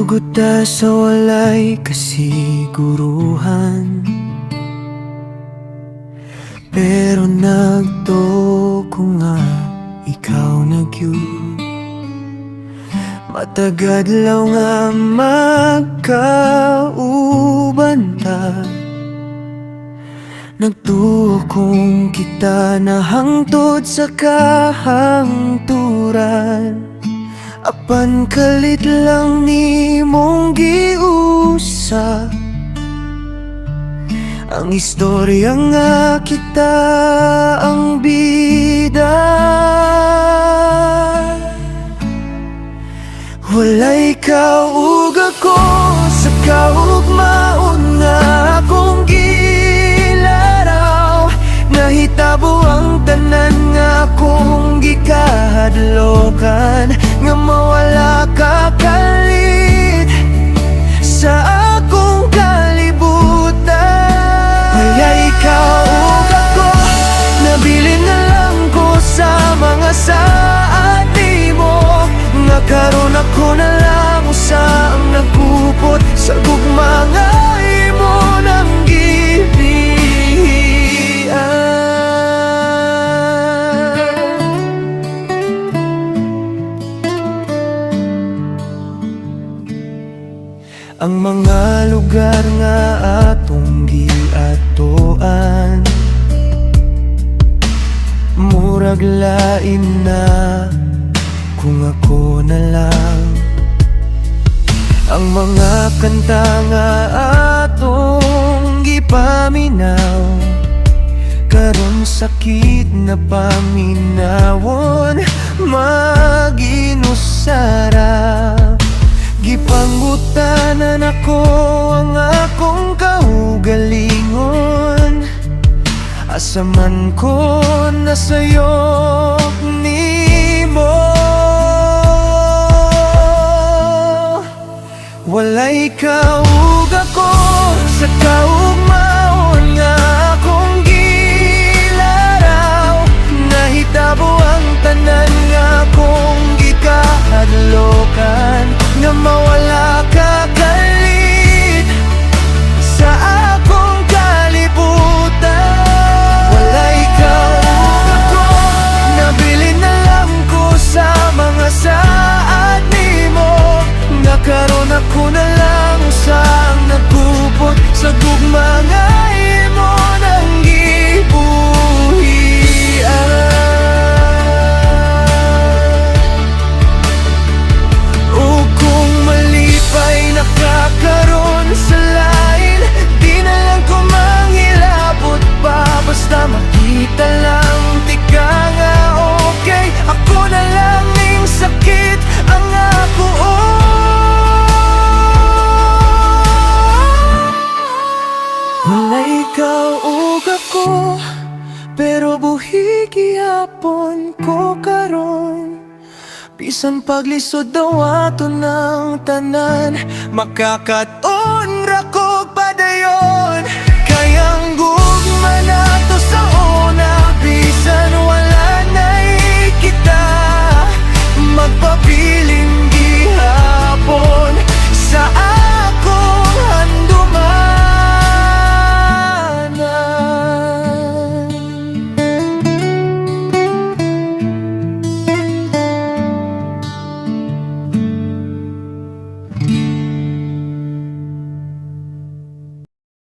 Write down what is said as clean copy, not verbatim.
Sugod ta sa walay kasiguruhan, pero nagtuo ko nga ikaw nagyud. Matagadlaw nga magkauban ta, nagtuo kung kita nahangtod sa kahangturan. Apan kalit lang ni mong giusa ang istorya nga kita ang bida. Walay kaug ako sa kaugmaon nga akong gilaraw. Nahitabo ang tanan nga akong gikahadlokan, nga mawala ka kalit sa akong kalibutan. Kaya ikaw ug ako, nabilin na lang ko sa mga saad nimo, nga karon ako na lang usang nagkupot sa gugma nga imo nang gibihian. Ang mga lugar nga atong giatoan, murag lain na kung ako na lang. Ang mga kanta nga atong gipaminaw, karon sakit na paminawon maginusara. Gipangutanan ako ang akong kaugalingon, asa man ko nasayop nimo. Walay kaug ako sa kaugmaon nga akong gilaraw. Nahitabo ang tanan nga akong gikahadlokan, nga mawala ka kalit sa akong kalibutan. Walay kaug ako, nabilin na lang ko sa mga saad nimo, nga karon ako na lang usang nagkupot sa gugma nga imo nang gibuhian. O kung malipay nakakaroon sa lain, di na lang ko manghilabot pa, basta makita lang tika nga okay. Ako na lang ning sakit ang ako. Walay ikaw ug ako, pero buhi gihapon ko karon. Bisan paglisod daw ato ng tanan, makakat